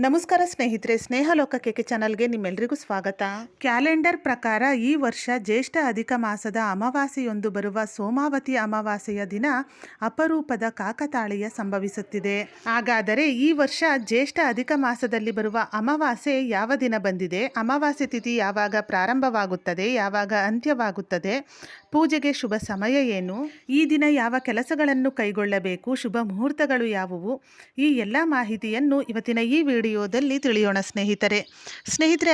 ನಮಸ್ಕಾರ ಸ್ನೇಹಿತರೆ, ಸ್ನೇಹಲೋಕ ಚಾನಲ್ಗೆ ನಿಮ್ಮೆಲ್ಲರಿಗೂ ಸ್ವಾಗತ. ಕ್ಯಾಲೆಂಡರ್ ಪ್ರಕಾರ ಈ ವರ್ಷ ಜ್ಯೇಷ್ಠ ಅಧಿಕ ಮಾಸದ ಅಮಾವಾಸ್ಯೆಯೊಂದು ಬರುವ ಸೋಮಾವತಿ ಅಮಾವಾಸ್ಯೆಯ ದಿನ ಅಪರೂಪದ ಕಾಕತಾಳೀಯ ಸಂಭವಿಸುತ್ತಿದೆ. ಹಾಗಾದರೆ ಈ ವರ್ಷ ಜ್ಯೇಷ್ಠ ಅಧಿಕ ಮಾಸದಲ್ಲಿ ಬರುವ ಅಮಾವಾಸ್ಯೆ ಯಾವ ದಿನ ಬಂದಿದೆ, ಅಮಾವಾಸ್ಯೆ ತಿಥಿ ಯಾವಾಗ ಪ್ರಾರಂಭವಾಗುತ್ತದೆ, ಯಾವಾಗ ಅಂತ್ಯವಾಗುತ್ತದೆ, ಪೂಜೆಗೆ ಶುಭ ಸಮಯ ಏನು, ಈ ದಿನ ಯಾವ ಕೆಲಸಗಳನ್ನು ಕೈಗೊಳ್ಳಬೇಕು, ಶುಭ ಮುಹೂರ್ತಗಳು ಯಾವುವು, ಈ ಎಲ್ಲ ಮಾಹಿತಿಯನ್ನು ಇವತ್ತಿನ ಈ ವಿಡಿಯೋದಲ್ಲಿ ತಿಳಿಯೋಣ ಸ್ನೇಹಿತರೆ.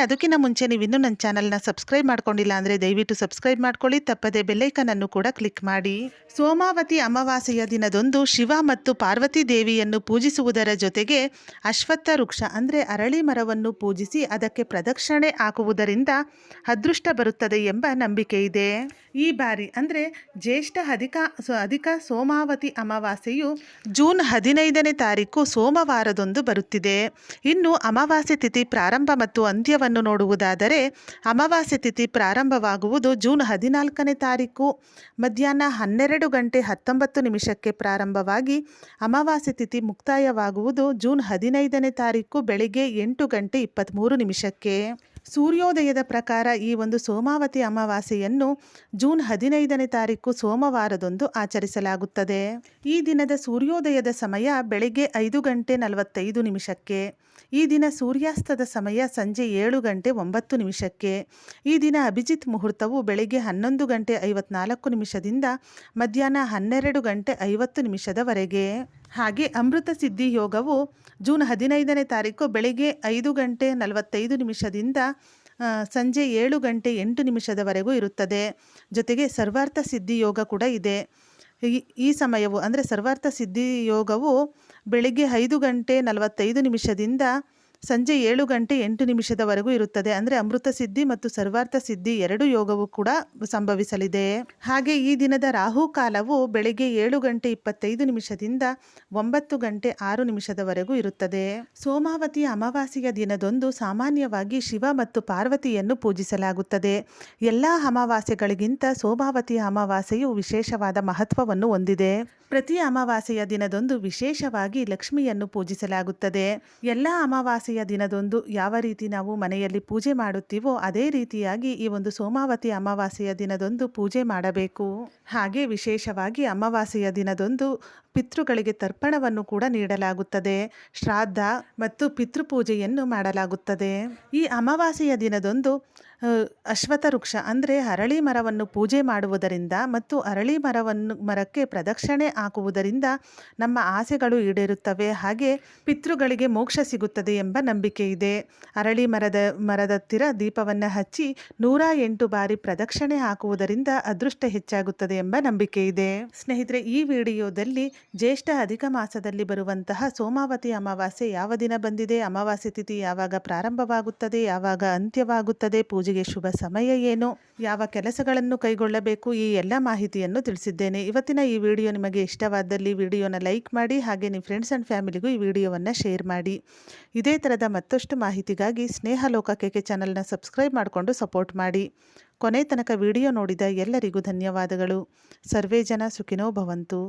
ಅದಕ್ಕಿಂತ ಮುಂಚೆ ನೀವು ಇನ್ನೂ ನನ್ನ ಚಾನಲ್ನ ಸಬ್ಸ್ಕ್ರೈಬ್ ಮಾಡ್ಕೊಂಡಿಲ್ಲ ಅಂದರೆ ದಯವಿಟ್ಟು ಸಬ್ಸ್ಕ್ರೈಬ್ ಮಾಡ್ಕೊಳ್ಳಿ, ತಪ್ಪದೆ ಬೆಲ್ಲೈಕನ್ ಅನ್ನು ಕೂಡ ಕ್ಲಿಕ್ ಮಾಡಿ. ಸೋಮಾವತಿ ಅಮಾವಾಸ್ಯೆಯ ದಿನದಂದು ಶಿವ ಮತ್ತು ಪಾರ್ವತಿ ದೇವಿಯನ್ನು ಪೂಜಿಸುವುದರ ಜೊತೆಗೆ ಅಶ್ವತ್ಥ ವೃಕ್ಷ ಅಂದರೆ ಅರಳಿ ಮರವನ್ನು ಪೂಜಿಸಿ ಅದಕ್ಕೆ ಪ್ರದಕ್ಷಿಣೆ ಹಾಕುವುದರಿಂದ ಅದೃಷ್ಟ ಬರುತ್ತದೆ ಎಂಬ ನಂಬಿಕೆ ಇದೆ. ಈ ಬಾರಿ ಅಂದರೆ ಜ್ಯೇಷ್ಠ ಅಧಿಕ ಸೋಮಾವತಿ ಅಮಾವಾಸ್ಯೆಯು ಜೂನ್ 15ನೇ ತಾರೀಕು ಸೋಮವಾರದಂದು ಬರುತ್ತಿದೆ. ಇನ್ನು ಅಮಾವಾಸ್ಯೆ ತಿಥಿ ಪ್ರಾರಂಭ ಮತ್ತು ಅಂತ್ಯವನ್ನು ನೋಡುವುದಾದರೆ ಅಮಾವಾಸ್ಯೆ ತಿಥಿ ಪ್ರಾರಂಭವಾಗುವುದು ಜೂನ್ 14ನೇ ತಾರೀಕು ಮಧ್ಯಾಹ್ನ 12:19 ಪ್ರಾರಂಭವಾಗಿ ಅಮಾವಾಸ್ಯೆ ತಿಥಿ ಮುಕ್ತಾಯವಾಗುವುದು ಜೂನ್ 15ನೇ ತಾರೀಕು ಬೆಳಿಗ್ಗೆ 8:23. ಸೂರ್ಯೋದಯದ ಪ್ರಕಾರ ಈ ಒಂದು ಸೋಮಾವತಿ ಅಮಾವಾಸ್ಯೆಯನ್ನು ಜೂನ್ 15ನೇ ತಾರೀಕು ಸೋಮವಾರದಂದು ಆಚರಿಸಲಾಗುತ್ತದೆ. ಈ ದಿನದ ಸೂರ್ಯೋದಯದ ಸಮಯ ಬೆಳಿಗ್ಗೆ 5:45. ಈ ದಿನ ಸೂರ್ಯಾಸ್ತದ ಸಮಯ ಸಂಜೆ 7:09. ಈ ದಿನ ಅಭಿಜಿತ್ ಮುಹೂರ್ತವು ಬೆಳಿಗ್ಗೆ 11:54 ಮಧ್ಯಾಹ್ನ 12:50 ಹಾಗೆ ಅಮೃತ ಸಿದ್ಧಿ ಯೋಗವು ಜೂನ್ 15ನೇ ತಾರೀಕು ಬೆಳಿಗ್ಗೆ 5:45 ಸಂಜೆ 7:08 ಇರುತ್ತದೆ. ಜೊತೆಗೆ ಸರ್ವಾರ್ಥ ಸಿದ್ಧಿ ಯೋಗ ಕೂಡ ಇದೆ. ಈ ಸಮಯವು ಅಂದರೆ ಸರ್ವಾರ್ಥ ಸಿದ್ಧಿ ಯೋಗವು ಬೆಳಿಗ್ಗೆ 5:45 ಸಂಜೆ 7:08 ಇರುತ್ತದೆ. ಅಂದರೆ ಅಮೃತ ಸಿದ್ಧಿ ಮತ್ತು ಸರ್ವಾರ್ಥ ಸಿದ್ಧಿ ಎರಡು ಯೋಗವು ಕೂಡ ಸಂಭವಿಸಲಿದೆ. ಹಾಗೆ ಈ ದಿನದ ರಾಹುಕಾಲವು ಬೆಳಿಗ್ಗೆ 7:25 9:06 ಇರುತ್ತದೆ. ಸೋಮಾವತಿ ಅಮಾವಾಸ್ಯೆಯ ದಿನದಂದು ಸಾಮಾನ್ಯವಾಗಿ ಶಿವ ಮತ್ತು ಪಾರ್ವತಿಯನ್ನು ಪೂಜಿಸಲಾಗುತ್ತದೆ. ಎಲ್ಲ ಅಮಾವಾಸ್ಯೆಗಳಿಗಿಂತ ಸೋಮಾವತಿ ಅಮಾವಾಸ್ಯೆಯು ವಿಶೇಷವಾದ ಮಹತ್ವವನ್ನು ಹೊಂದಿದೆ. ಪ್ರತಿ ಅಮಾವಾಸ್ಯೆಯ ದಿನದಂದು ವಿಶೇಷವಾಗಿ ಲಕ್ಷ್ಮಿಯನ್ನು ಪೂಜಿಸಲಾಗುತ್ತದೆ. ಎಲ್ಲ ಅಮಾವಾಸ್ಯೆಯ ದಿನದಂದು ಯಾವ ರೀತಿ ನಾವು ಮನೆಯಲ್ಲಿ ಪೂಜೆ ಮಾಡುತ್ತೀವೋ ಅದೇ ರೀತಿಯಾಗಿ ಈ ಒಂದು ಸೋಮಾವತಿ ಅಮಾವಾಸ್ಯೆಯ ದಿನದಂದು ಪೂಜೆ ಮಾಡಬೇಕು. ಹಾಗೆ ವಿಶೇಷವಾಗಿ ಅಮಾವಾಸ್ಯೆಯ ದಿನದಂದು ಪಿತೃಗಳಿಗೆ ತರ್ಪಣವನ್ನು ಕೂಡ ನೀಡಲಾಗುತ್ತದೆ. ಶ್ರಾದ್ದ ಮತ್ತು ಪಿತೃಪೂಜೆಯನ್ನು ಮಾಡಲಾಗುತ್ತದೆ. ಈ ಅಮಾವಾಸ್ಯೆಯ ದಿನದಂದು ಅಶ್ವತ್ಥ ವೃಕ್ಷ ಅಂದರೆ ಅರಳಿ ಮರವನ್ನು ಪೂಜೆ ಮಾಡುವುದರಿಂದ ಮತ್ತು ಅರಳಿ ಮರಕ್ಕೆ ಪ್ರದಕ್ಷಿಣೆ ಹಾಕುವುದರಿಂದ ನಮ್ಮ ಆಸೆಗಳು ಈಡೇರುತ್ತವೆ. ಹಾಗೆ ಪಿತೃಗಳಿಗೆ ಮೋಕ್ಷ ಸಿಗುತ್ತದೆ ಎಂಬ ನಂಬಿಕೆ ಇದೆ. ಅರಳಿ ಮರದ ಹತ್ತಿರ ದೀಪವನ್ನು ಹಚ್ಚಿ 108 ಬಾರಿ ಪ್ರದಕ್ಷಿಣೆ ಹಾಕುವುದರಿಂದ ಅದೃಷ್ಟ ಹೆಚ್ಚಾಗುತ್ತದೆ ಎಂಬ ನಂಬಿಕೆ ಇದೆ. ಸ್ನೇಹಿತರೆ, ಈ ವಿಡಿಯೋದಲ್ಲಿ ಜ್ಯೇಷ್ಠ ಅಧಿಕ ಮಾಸದಲ್ಲಿ ಬರುವಂತಹ ಸೋಮಾವತಿ ಅಮಾವಾಸ್ಯೆ ಯಾವ ದಿನ ಬಂದಿದೆ, ಅಮಾವಾಸ್ಯೆ ತಿಥಿ ಯಾವಾಗ ಪ್ರಾರಂಭವಾಗುತ್ತದೆ, ಯಾವಾಗ ಅಂತ್ಯವಾಗುತ್ತದೆ, ಪೂಜೆಗೆ ಶುಭ ಸಮಯ ಏನು, ಯಾವ ಕೆಲಸಗಳನ್ನು ಕೈಗೊಳ್ಳಬೇಕು, ಈ ಎಲ್ಲ ಮಾಹಿತಿಯನ್ನು ತಿಳಿಸಿದ್ದೇನೆ. ಇವತ್ತಿನ ಈ ವಿಡಿಯೋ ನಿಮಗೆ ಇಷ್ಟವಾದಲ್ಲಿ ವಿಡಿಯೋನ ಲೈಕ್ ಮಾಡಿ, ಹಾಗೆ ನಿಮ್ಮ ಫ್ರೆಂಡ್ಸ್ ಆ್ಯಂಡ್ ಫ್ಯಾಮಿಲಿಗೂ ಈ ವಿಡಿಯೋವನ್ನು ಶೇರ್ ಮಾಡಿ. ಇದೇ ಥರದ ಮತ್ತಷ್ಟು ಮಾಹಿತಿಗಾಗಿ ಸ್ನೇಹಲೋಕ ಚಾನಲ್ನ ಸಬ್ಸ್ಕ್ರೈಬ್ ಮಾಡಿಕೊಂಡು ಸಪೋರ್ಟ್ ಮಾಡಿ. ಕೊನೆ ತನಕ ವಿಡಿಯೋ ನೋಡಿದ ಎಲ್ಲರಿಗೂ ಧನ್ಯವಾದಗಳು. ಸರ್ವೇ ಜನ ಸುಖಿನೋ ಭವಂತು.